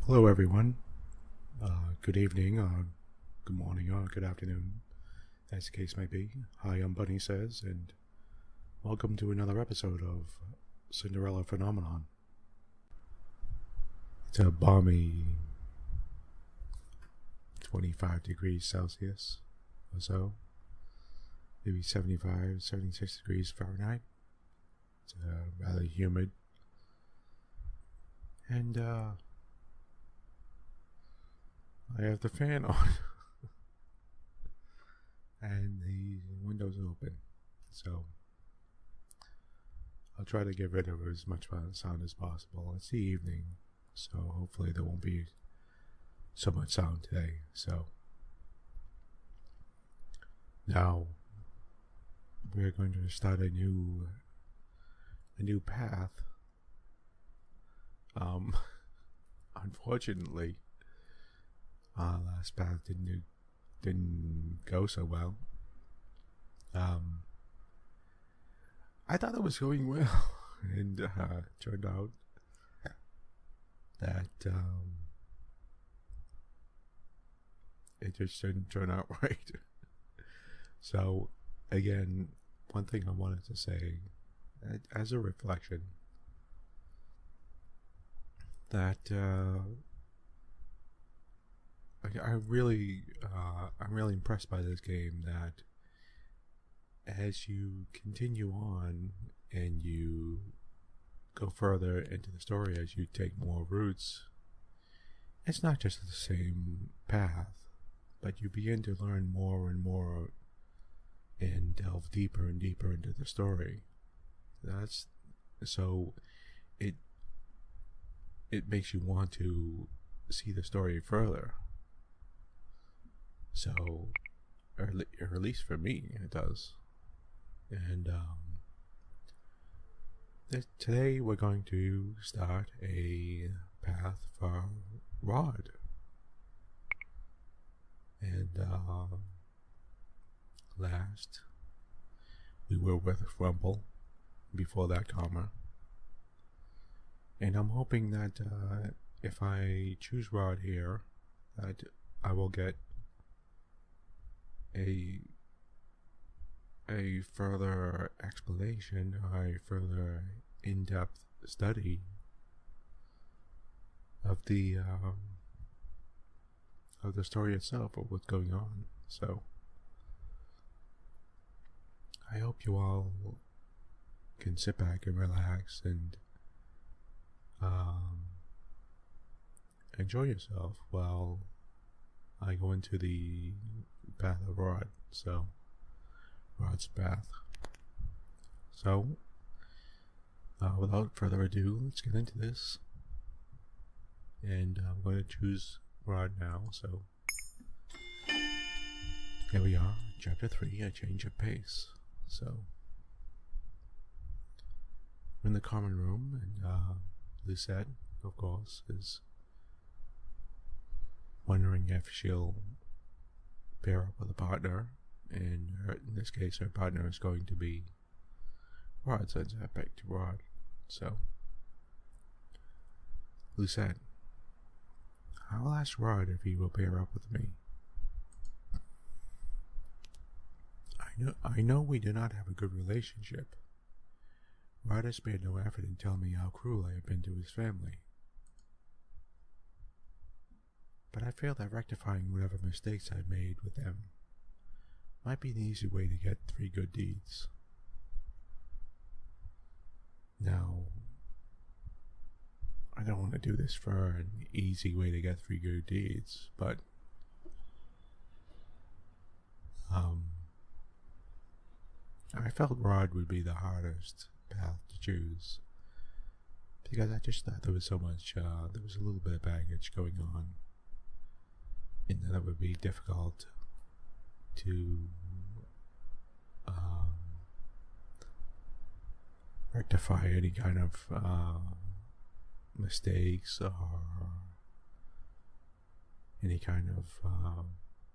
Hello, everyone. Good evening, good morning, good afternoon, as the case may be. Hi, I'm Bunny Says, and welcome to another episode of Cinderella Phenomenon. It's a balmy 25 degrees Celsius or so, maybe 75, 76 degrees Fahrenheit. It's rather humid, and I have the fan on and the windows open, so I'll try to get rid of as much sound as possible. It's the evening, so hopefully there won't be so much sound today. So now we're going to start a new path. Unfortunately, our last path didn't go so well. I thought it was going well, and turned out that it just didn't turn out right. So, again, one thing I wanted to say, as a reflection, that I'm really impressed by this game. That as you continue on and you go further into the story, as you take more routes, it's not just the same path, but you begin to learn more and more and delve deeper and deeper into the story. That's so it makes you want to see the story further. So, or at least for me, it does. And today we're going to start a path for Rod. And last we were with Rumble, before that comma. And I'm hoping that if I choose Rod here, that I will get a further explanation, a further in-depth study of the story itself, of what's going on. So I hope you all can sit back and relax and enjoy yourself while I go into the path of Rod. So Rod's path. So without further ado, let's get into this. And I'm going to choose Rod now. So here we are, chapter 3, a change of pace. So we're in the common room, and Lucette, of course, is wondering if she'll pair up with a partner, and in this case her partner is going to be Rod, since I picked Rod. So Lucette, I'll ask Rod if he will pair up with me. I know we do not have a good relationship. Rod has spared no effort in telling me how cruel I have been to his family. But I feel that rectifying whatever mistakes I've made with them might be an easy way to get 3 good deeds. Now, I don't want to do this for an easy way to get 3 good deeds, but I felt Rod would be the hardest path to choose, because I just thought there was so much, there was a little bit of baggage going on, and that it would be difficult to rectify any kind of mistakes or any kind of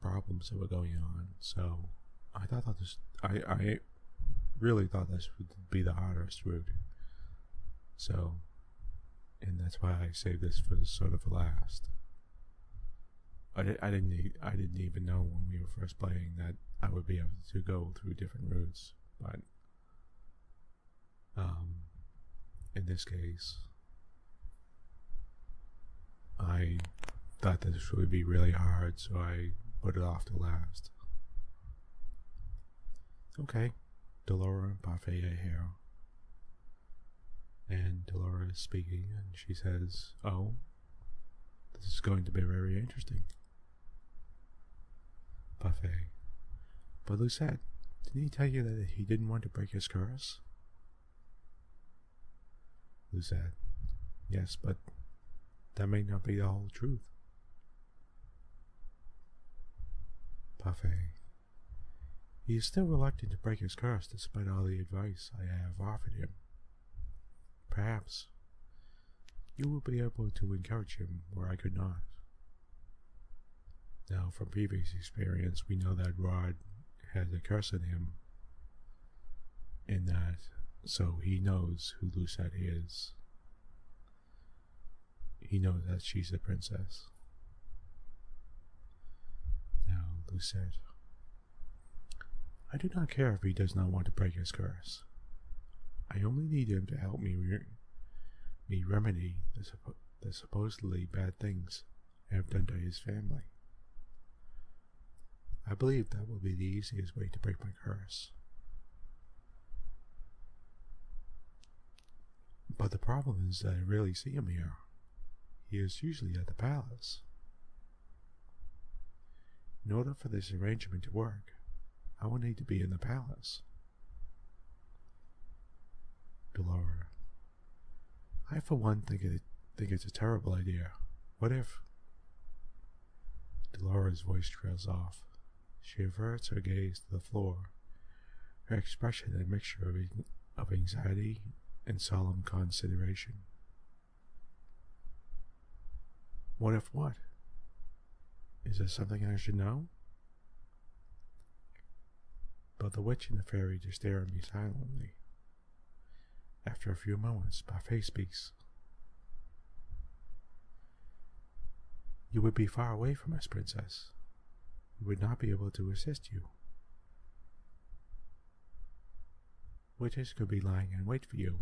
problems that were going on. So I thought that I really thought this would be the hardest route. So and that's why I saved this for sort of last. I didn't even know when we were first playing that I would be able to go through different routes, but in this case, I thought that this would be really hard, so I put it off to last. Okay, Delora Parfait here. And Delora is speaking, and she says, "Oh, this is going to be very interesting." Parfait. But Lucette, didn't he tell you that he didn't want to break his curse? Lucette. Yes, but that may not be the whole truth. Parfait. He is still reluctant to break his curse despite all the advice I have offered him. Perhaps you will be able to encourage him where I could not. Now, from previous experience, we know that Rod has a curse in him, in that, so he knows who Lucette is. He knows that she's a princess. Now, Lucette, I do not care if he does not want to break his curse. I only need him to help me remedy the supposedly bad things I have done to his family. I believe that will be the easiest way to break my curse. But the problem is that I rarely see him here. He is usually at the palace. In order for this arrangement to work, I will need to be in the palace. Delora. I for one think it's a terrible idea. What if... Delora's voice trails off. She averts her gaze to the floor, her expression a mixture of anxiety and solemn consideration. What if what? Is there something I should know? But the witch and the fairy just stare at me silently. After a few moments, Parfait speaks. You would be far away from us, princess. We would not be able to assist you. Witches could be lying in wait for you,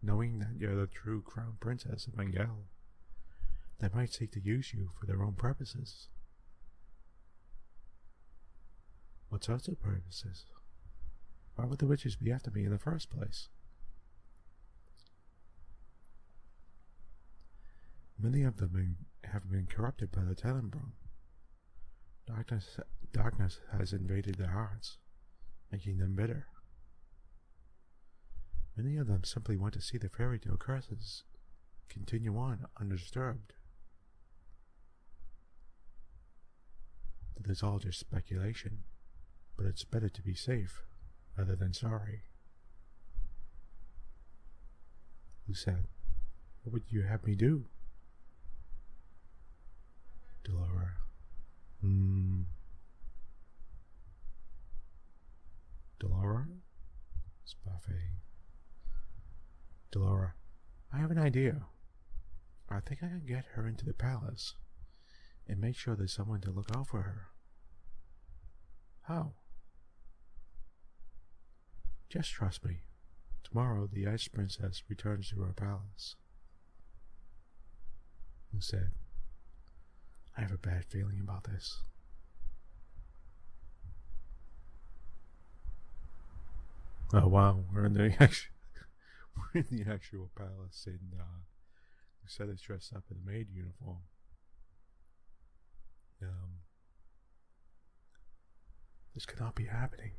knowing that you're the true crown princess of Bengal. They might seek to use you for their own purposes. What sorts of purposes? Why would the witches be after me in the first place? Many of them have been corrupted by the Tenenbaum. Darkness has invaded their hearts, making them bitter. Many of them simply want to see the fairy tale curses continue on undisturbed. That is all just speculation, but it's better to be safe rather than sorry. Lucette, what would you have me do? Delora. Delora? It's Parfait. Delora, I have an idea. I think I can get her into the palace and make sure there's someone to look out for her. How? Just trust me. Tomorrow the Ice Princess returns to her palace. Who said, I have a bad feeling about this. Oh wow, we're in the actual palace, and Lucette is dressed up in a maid uniform. This cannot be happening.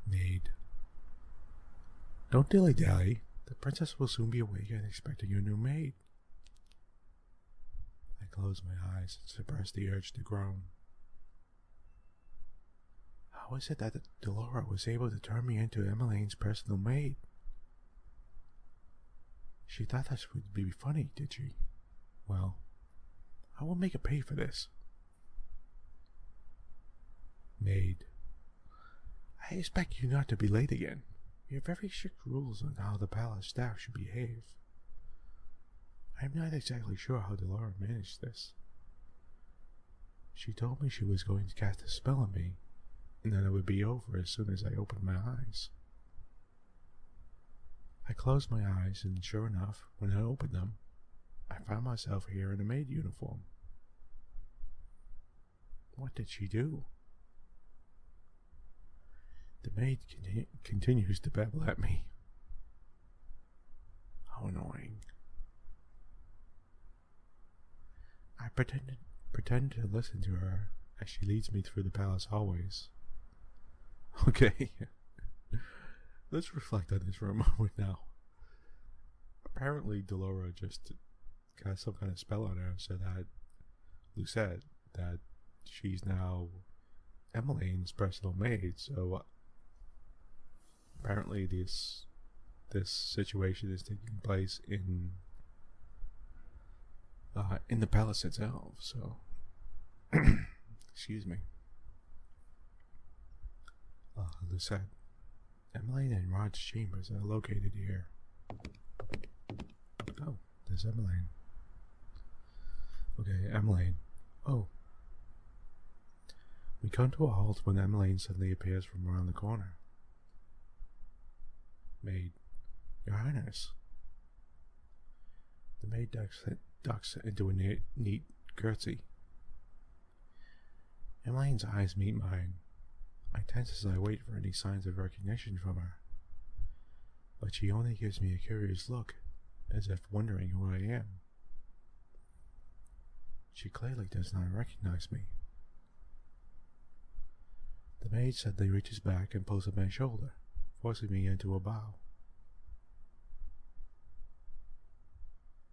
Maid. Don't dilly-dally. The princess will soon be awake and expecting your new maid. I close my eyes and suppress the urge to groan. How is it that Delora was able to turn me into Emmeline's personal maid? She thought that would be funny, did she? Well, I will make her pay for this. Maid. I expect you not to be late again. We have very strict rules on how the palace staff should behave. I am not exactly sure how Delora managed this. She told me she was going to cast a spell on me, and then it would be over as soon as I opened my eyes. I closed my eyes, and sure enough, when I opened them, I found myself here in a maid uniform. What did she do? The maid continues to babble at me. How annoying. I pretend to listen to her as she leads me through the palace hallways. Okay, let's reflect on this for a moment now. Apparently, Delora just cast some kind of spell on her so that Lucette, that she's now Emmeline's personal maid. So apparently, this situation is taking place in the palace itself. So, excuse me. Lucette, Emmeline and Rod's chambers are located here. Oh, there's Emmeline. Okay, Emmeline. Oh. We come to a halt when Emmeline suddenly appears from around the corner. Maid, Your Highness. The maid ducks into a neat curtsy. Emmeline's eyes meet mine. I tense as I wait for any signs of recognition from her, but she only gives me a curious look, as if wondering who I am. She clearly does not recognize me. The maid suddenly reaches back and pulls at my shoulder, forcing me into a bow.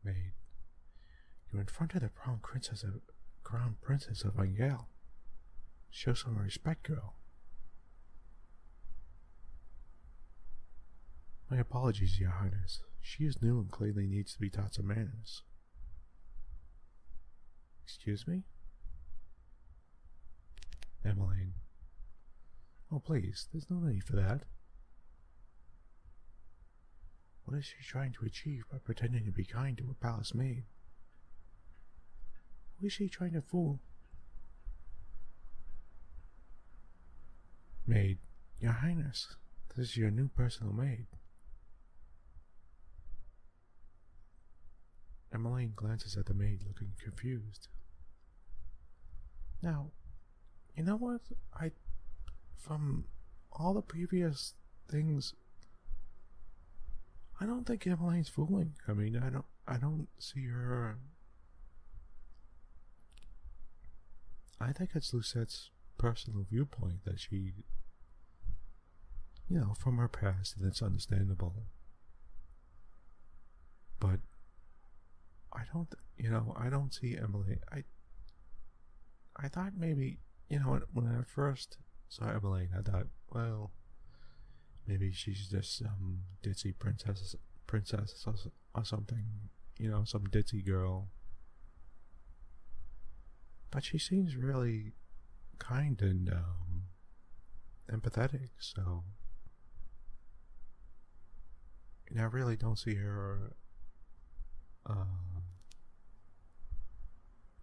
Maid, you're in front of the crown princess of Angel. Show some respect, girl. My apologies, Your Highness. She is new and clearly needs to be taught some manners. Excuse me? Emmeline. Oh, please, there's no need for that. What is she trying to achieve by pretending to be kind to a palace maid? Who is she trying to fool? Maid, Your Highness, this is your new personal maid. Emmeline glances at the maid, looking confused. Now, you know what? From all the previous things, I don't think Emmeline's fooling. I mean, I don't see her. I think it's Lucette's personal viewpoint that she, from her past, and it's understandable. But I don't see Emmeline. I thought maybe, when I first saw Emmeline, I thought, well, maybe she's just some ditzy princess or something, some ditzy girl. But she seems really kind and empathetic, so I really don't see her.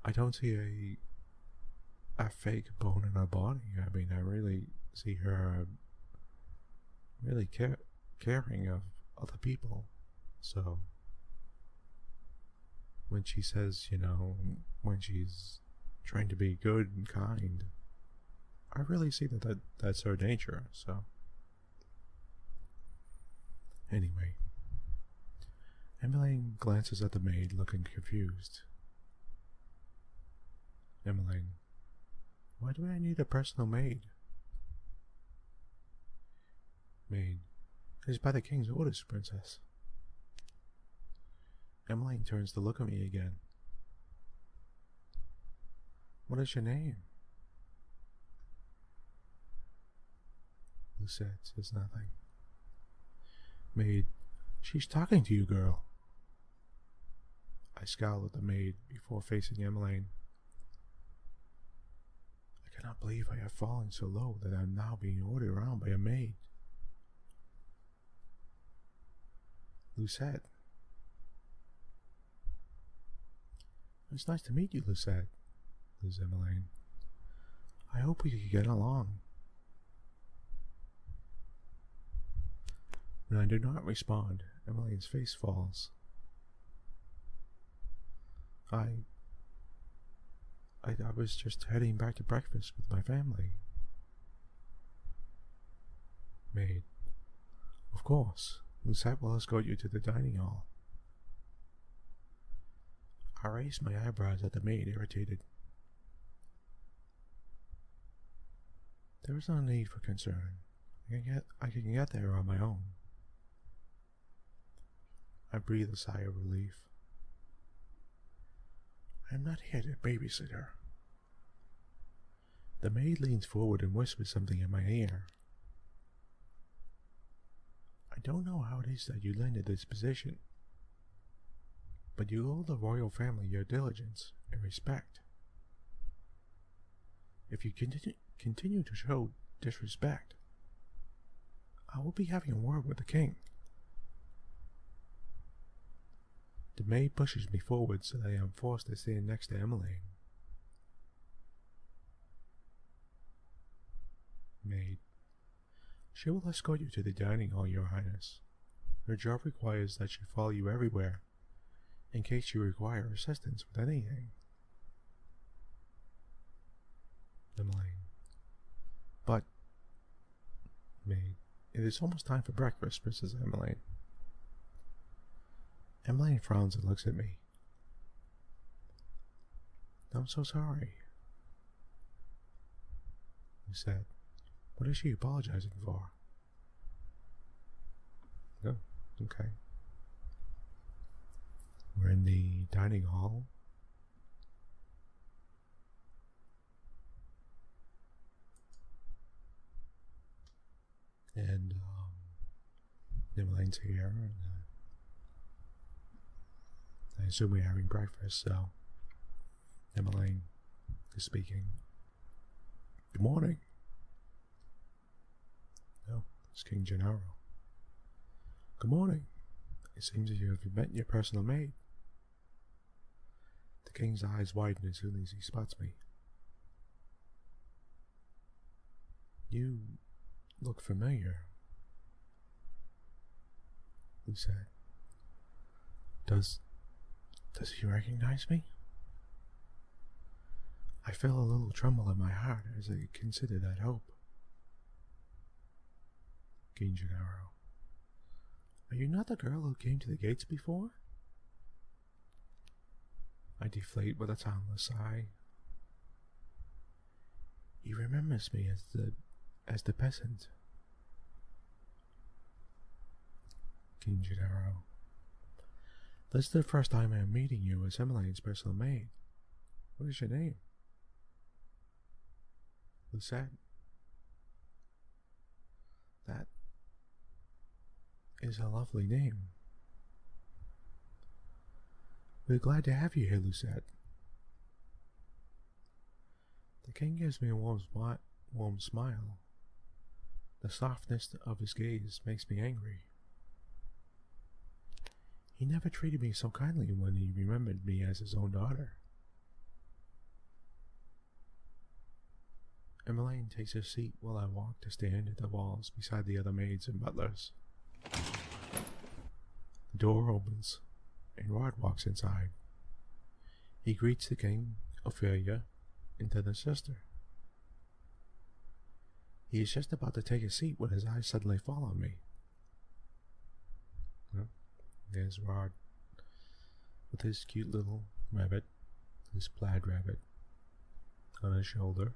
I don't see a fake bone in her body. I mean, I really see her really caring of other people. So when she says, when she's trying to be good and kind, I really see that's her nature. So anyway, Emmeline glances at the maid, looking confused. Emmeline, why do I need a personal maid? Maid, it is by the king's orders, princess. Emmeline turns to look at me again. What is your name? Lucette says nothing. Maid, she's talking to you, girl. I scowl at the maid before facing Emmeline. I cannot believe I have fallen so low that I am now being ordered around by a maid. Lucette. It's nice to meet you, Lucette, says Emmeline. I hope we could get along. When I do not respond, Emmeline's face falls. I was just heading back to breakfast with my family. Maid. Of course. Lucette will escort you to the dining hall. I raised my eyebrows at the maid, irritated. There is no need for concern. I can get there on my own. I breathe a sigh of relief. I am not here to babysit her. The maid leans forward and whispers something in my ear. I don't know how it is that you landed this position, but you owe the royal family your diligence and respect. If you continue to show disrespect, I will be having a word with the king. The maid pushes me forward so that I am forced to stand next to Emmeline. Maid. She will escort you to the dining hall, Your Highness. Her job requires that she follow you everywhere, in case you require assistance with anything. Emmeline. But, Maid, it is almost time for breakfast, says Emmeline. Emmeline frowns and looks at me. I'm so sorry. He said, what is she apologizing for? Oh, okay. We're in the dining hall. And Emmeline's here, and I assume we're having breakfast, so Emmeline is speaking. Good morning. No, it's King Gennaro. Good morning. It seems as you have met your personal maid. The king's eyes widen as soon as he spots me. You look familiar, Lucette. Does he recognize me? I feel a little tremble in my heart as I consider that hope. King Gennaro. Are you not the girl who came to the gates before? I deflate with a toneless sigh. He remembers me as the peasant. King Gennaro. This is the first time I am meeting you as Emmeline's personal maid. What is your name? Lucette. That is a lovely name. We're glad to have you here, Lucette. The king gives me a warm smile. The softness of his gaze makes me angry. He never treated me so kindly when he remembered me as his own daughter. Emmeline takes her seat while I walk to stand at the walls beside the other maids and butlers. The door opens, and Rod walks inside. He greets the king, Ophelia, and then his sister. He is just about to take a seat when his eyes suddenly fall on me. Well, there's Rod, with his cute little rabbit, his plaid rabbit, on his shoulder.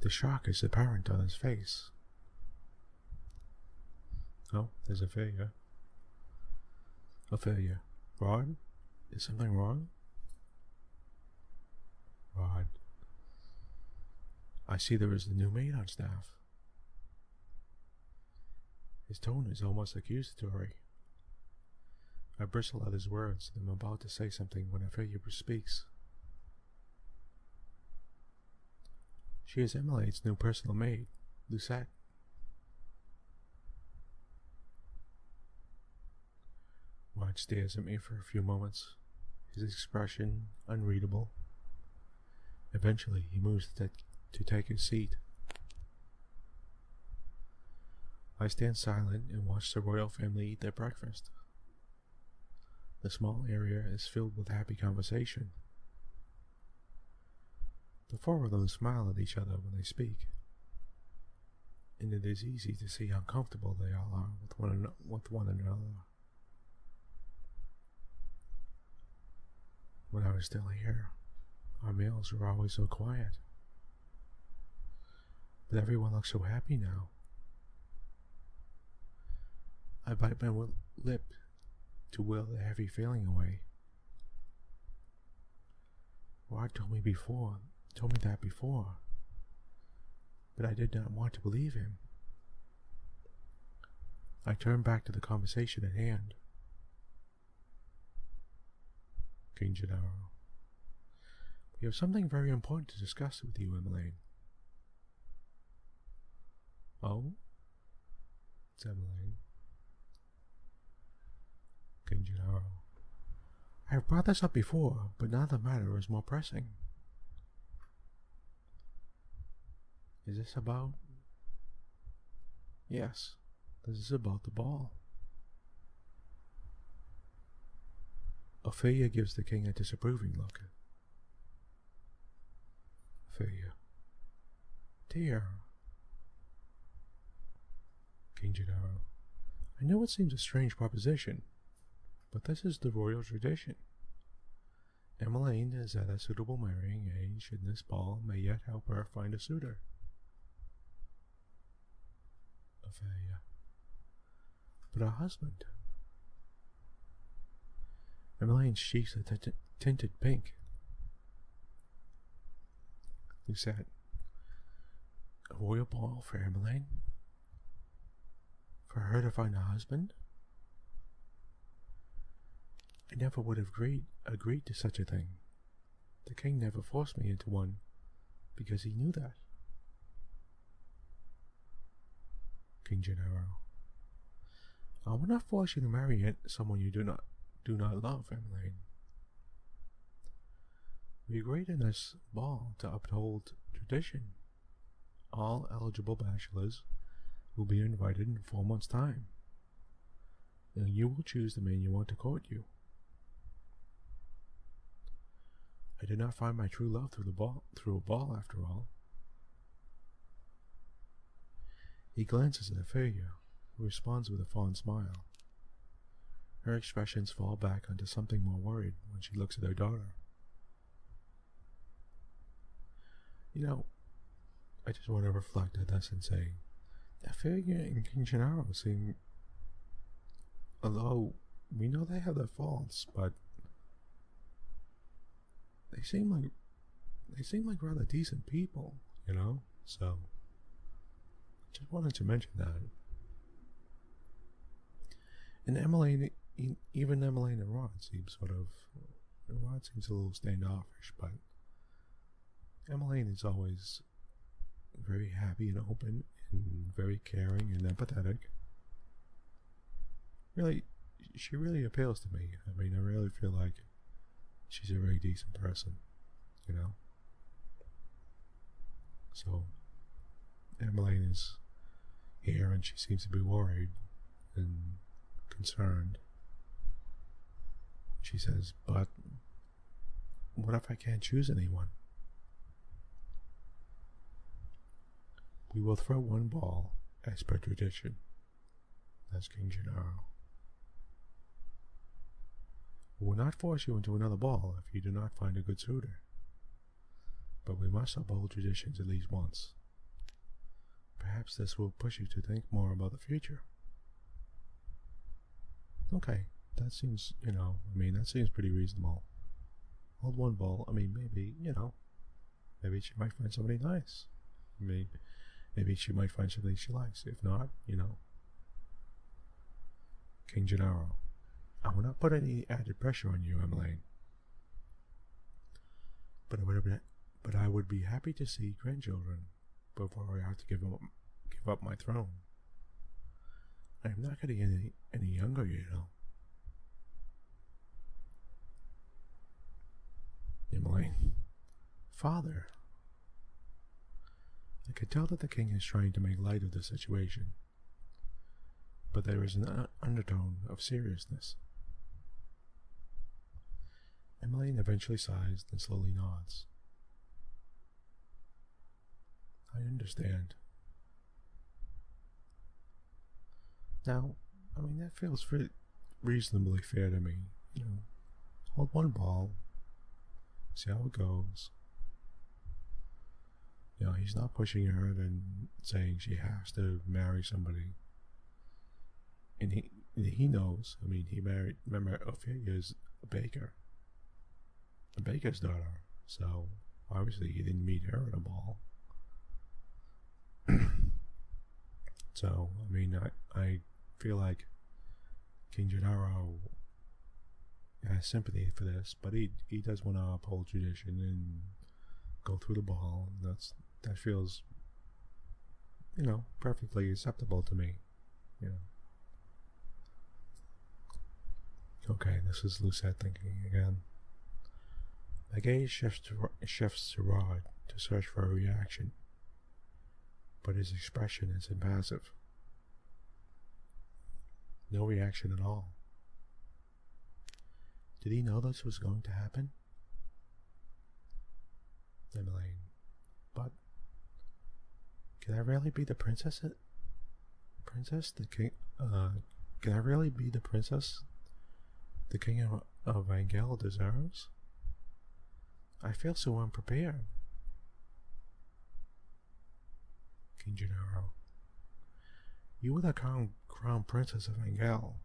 The shock is apparent on his face. Oh, there's Ophelia. Ophelia. Rod? Is something wrong? Rod. I see there is a new maid on staff. His tone is almost accusatory. I bristle at his words and am about to say something when Ophelia speaks. She is Emmeline's new personal maid, Lucette. monarch stares at me for a few moments, his expression unreadable. Eventually, he moves to take his seat. I stand silent and watch the royal family eat their breakfast. The small area is filled with happy conversation. The four of them smile at each other when they speak, and it is easy to see how comfortable they all are with one another. When I was still here, our meals were always so quiet. But everyone looks so happy now. I bite my lip to will the heavy feeling away. Rod told me that before, but I did not want to believe him. I turned back to the conversation at hand. King Gennaro, we have something very important to discuss with you, Emmeline. Oh? It's Emmeline. King Gennaro, I have brought this up before, but now the matter is more pressing. Is this about? Yes, this is about the ball. Ophelia gives the king a disapproving look. Ophelia, dear. King Gennaro, I know it seems a strange proposition, but this is the royal tradition. Emmeline is at a suitable marrying age, and this ball may yet help her find a suitor. Ophelia, but her husband. Emmeline's cheeks are tinted pink. Lucette, a royal ball for Emmeline? For her to find a husband? I never would have agreed to such a thing. The king never forced me into one, because he knew that. King Gennaro, I will not force you to marry someone you do not love, Emmeline. We agreed in this ball to uphold tradition. All eligible bachelors will be invited in 4 months' time, and you will choose the man you want to court you. I did not find my true love through a ball after all. He glances at Ophelia, who responds with a fond smile. Her expressions fall back onto something more worried when she looks at her daughter. You know, I just want to reflect on this and say, Ophelia and King Gennaro seem, although we know they have their faults, but they seem like rather decent people, you know? So, just wanted to mention that. And Emmeline, even Emmeline and Rod seem Rod seems a little standoffish, but Emmeline is always very happy and open and very caring and empathetic. Really, she really appeals to me. I mean, I really feel like she's a very decent person, you know? So, Emmeline is here and she seems to be worried and concerned. She says, but what if I can't choose anyone? We will throw one ball as per tradition. That's King Gennaro. We will not force you into another ball if you do not find a good suitor. But we must uphold traditions at least once. Perhaps this will push you to think more about the future. Okay, that seems, that seems pretty reasonable. Hold one ball, maybe, maybe she might find somebody nice. Maybe she might find something she likes. If not, King Gennaro, I will not put any added pressure on you, Emmeline. But I would be happy to see grandchildren before I have to give up my throne. I am not getting any younger, father. I could tell that the king is trying to make light of the situation, but there is an undertone of seriousness. Emmeline eventually sighs and slowly nods. I understand. Now, that feels reasonably fair to me. Hold one ball, see how it goes. He's not pushing her and saying she has to marry somebody. And he knows. He married, remember, Ophelia's a baker's daughter. So, obviously he didn't meet her at a ball. So, I feel like King Gennaro has sympathy for this, but he does want to uphold tradition and go through the ball. That feels, perfectly acceptable to me. Okay, this is Lucette thinking again. My gaze shifts to Rod to search for a reaction, but his expression is impassive. No reaction at all. Did he know this was going to happen? Emmeline, but can I really be the princess? The king? Can I really be the princess the king of Angel deserves? I feel so unprepared. King Gennaro, you are the crown princess of Angel.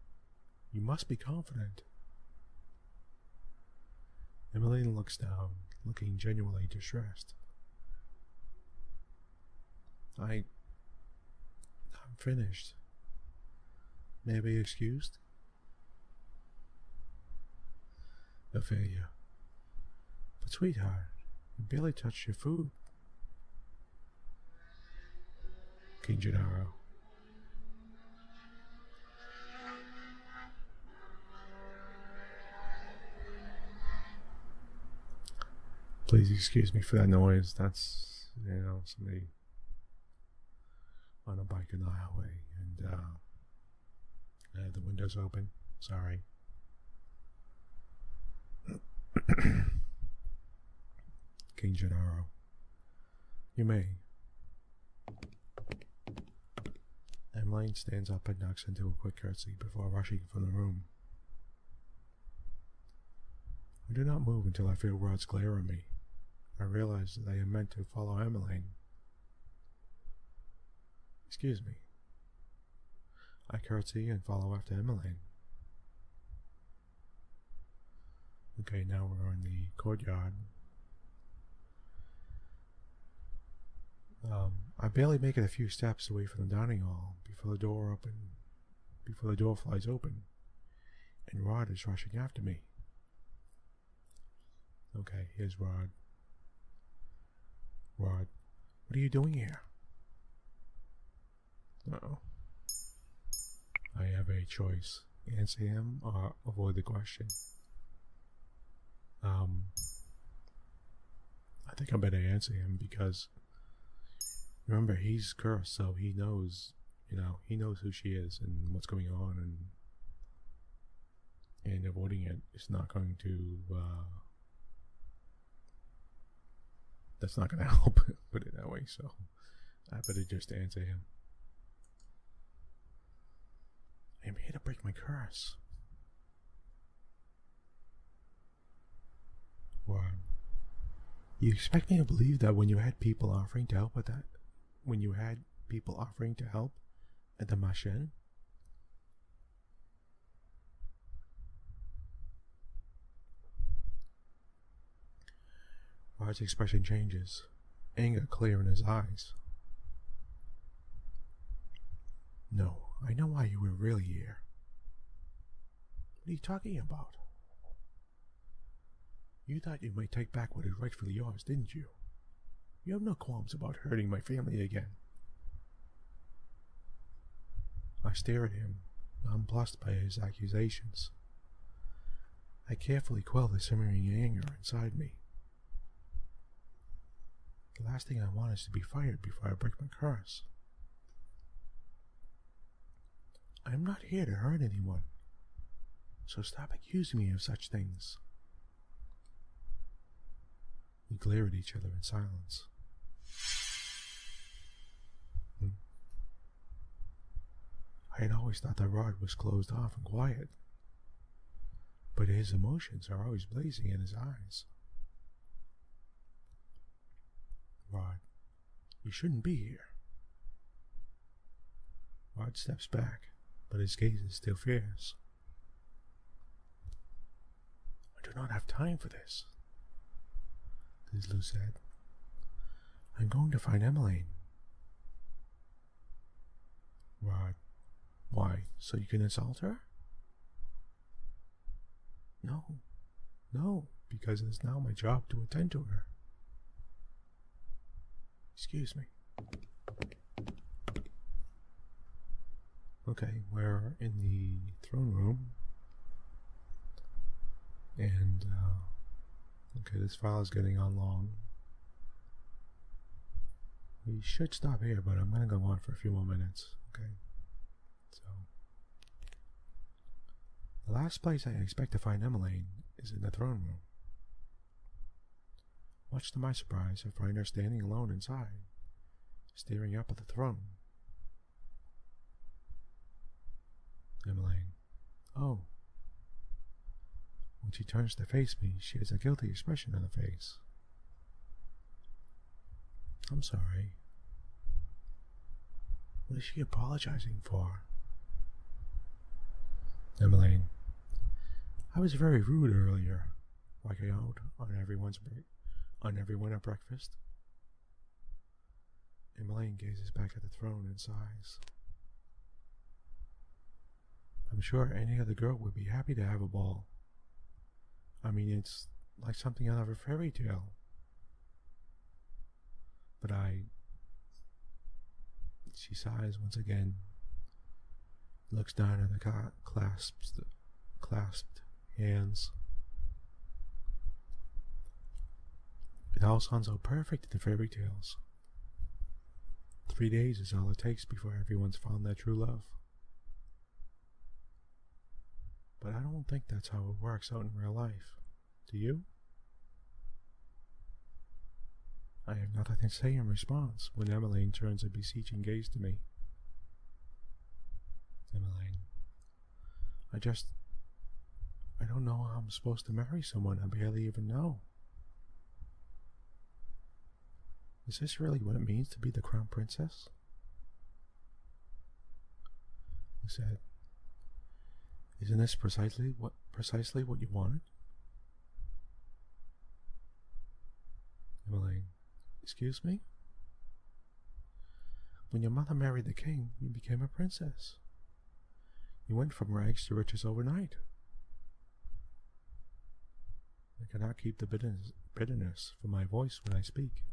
You must be confident. Emmeline looks down, looking genuinely distressed. I'm finished. May I be excused? Ophelia, but sweetheart, you barely touched your food. King Gennaro, please excuse me for that noise. That's, somebody on a bike in the highway, and I have the windows open. Sorry. King Gennaro, you may. Emmeline stands up and knocks into a quick curtsy before rushing from the room. I do not move until I feel Rod's glare on me. I realize that I am meant to follow Emmeline. Excuse me. I curtsy and follow after Emmeline. Okay, now we're in the courtyard. I barely make it a few steps away from the dining hall before the door flies open, and Rod is rushing after me. Okay, here's Rod. Rod, what are you doing here? Uh-oh. I have a choice. Answer him or avoid the question. I think I better answer him because remember, he's cursed, so he knows, he knows who she is and what's going on, and avoiding it is not going to, that's not going to help, put it that way, so I better just answer him. I'm here to break my curse. What? You expect me to believe that when you had people offering to help with that? When you had people offering to help at the Machen? Rod's expression changes, anger clear in his eyes. No, I know why you were really here. What are you talking about? You thought you might take back what is rightfully yours, didn't you? You have no qualms about hurting my family again. I stare at him, nonplussed by his accusations. I carefully quell the simmering anger inside me. The last thing I want is to be fired before I break my curse. I am not here to hurt anyone, so stop accusing me of such things. We glare at each other in silence. I had always thought that Rod was closed off and quiet, but his emotions are always blazing in his eyes. Rod, you shouldn't be here. Rod steps back, but his gaze is still fierce. I do not have time for this, says Lucette. I'm going to find Emmeline. Rod, why, so you can assault her? No, because it is now my job to attend to her. Excuse me. Okay, we're in the throne room. And, okay, this file is getting on long. We should stop here, but I'm going to go on for a few more minutes, okay? So, the last place I expect to find Emmeline is in the throne room. Much to my surprise, I find her standing alone inside, staring up at the throne. Emmeline. Oh. When she turns to face me, she has a guilty expression on her face. I'm sorry. What is she apologizing for? Emmeline. I was very rude earlier, like I out on everyone at breakfast. Emmeline gazes back at the throne and sighs. I'm sure any other girl would be happy to have a ball. I mean, it's like something out of a fairy tale. But she sighs once again, looks down at the clasped hands. It all sounds so perfect in the fairy tales. 3 days is all it takes before everyone's found their true love. But I don't think that's how it works out in real life. Do you? I have nothing to say in response when Emmeline turns a beseeching gaze to me. Emmeline, I don't know how I'm supposed to marry someone I barely even know. Is this really what it means to be the crown princess? Lucette, isn't this precisely what you wanted? Emmeline, excuse me? When your mother married the king, you became a princess. You went from rags to riches overnight. I cannot keep the bitterness from my voice when I speak.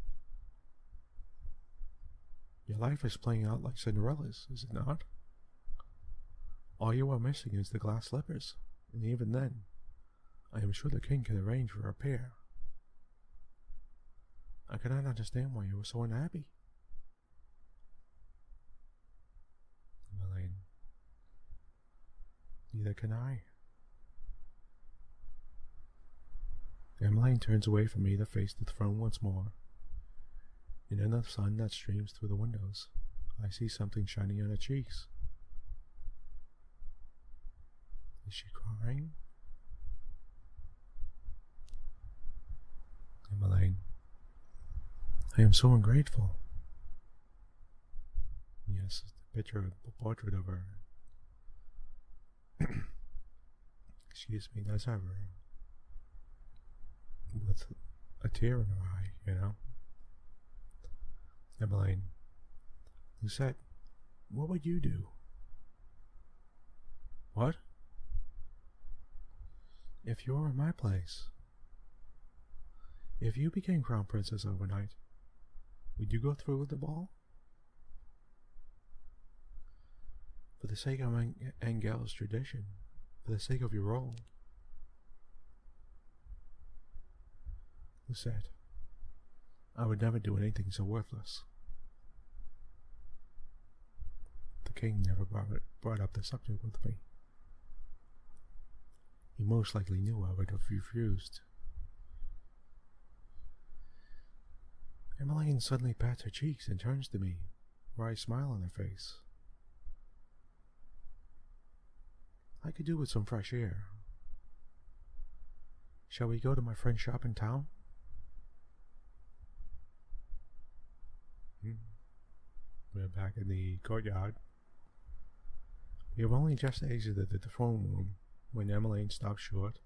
Your life is playing out like Cinderella's, is it not? All you are missing is the glass slippers, and even then, I am sure the king can arrange for a pair. I cannot understand why you were so unhappy. Emmeline, neither can I. Emmeline turns away from me to face the throne once more, and in the sun that streams through the windows, I see something shining on her cheeks. Is she crying? Emmeline, I am so ungrateful. Yes, the portrait of her. Excuse me, does have her with a tear in her eye, you know. Emmeline, Lucette, what would you do? What? If you were in my place, if you became crown princess overnight, would you go through with the ball? For the sake of Angel's tradition, for the sake of your role. Lucette, I would never do anything so worthless. The king never brought up the subject with me. He most likely knew I would have refused. Emmeline suddenly pats her cheeks and turns to me, where I smile on her face. I could do with some fresh air. Shall we go to my friend's shop in town? We're back in the courtyard. We have only just exited the throne room when Emmeline stops short,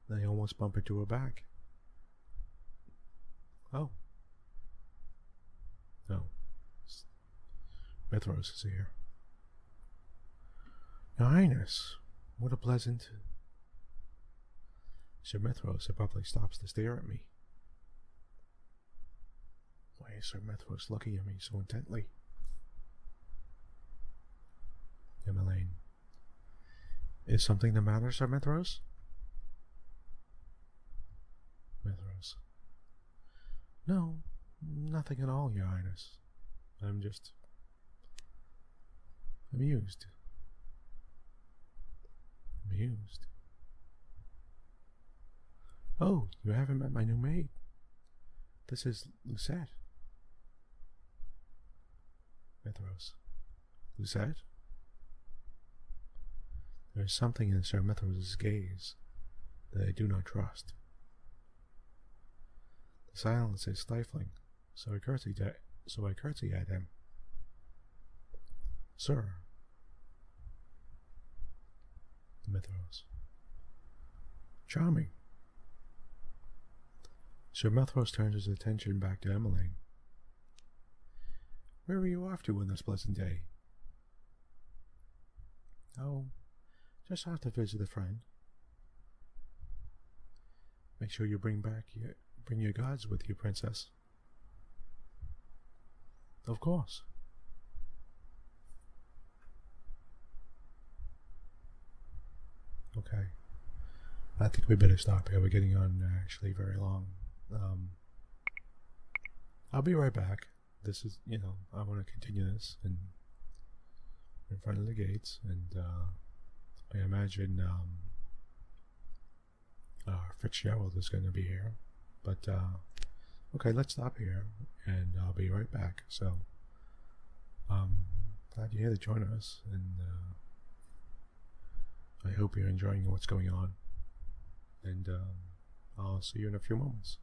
and I almost bump into her back. Oh. No. Mithros is here. Your Highness, what a pleasant... Sir Mithros abruptly stops to stare at me. Why is Sir Mithros looking at me so intently? Emmeline. Is something the matter, Sir Mithros? Mithros. No, nothing at all, Your Highness. I'm just... amused. Amused. Oh, you haven't met my new maid. This is Lucette. Mithros. Lucette? There is something in Sir Mithros' gaze that I do not trust. The silence is stifling, so I curtsy at him. Sir. Mithros. Charming. Sir Mithros turns his attention back to Emmeline. Where are you off to on this pleasant day? Oh, just off to visit a friend. Make sure you bring your gods with you, Princess. Of course. Okay. I think we better stop here. We're getting on actually very long. I'll be right back. This is, I want to continue this in front of the gates, and I imagine Fitzgerald is going to be here. But okay, let's stop here, and I'll be right back. So, glad you're here to join us, and I hope you're enjoying what's going on. And I'll see you in a few moments.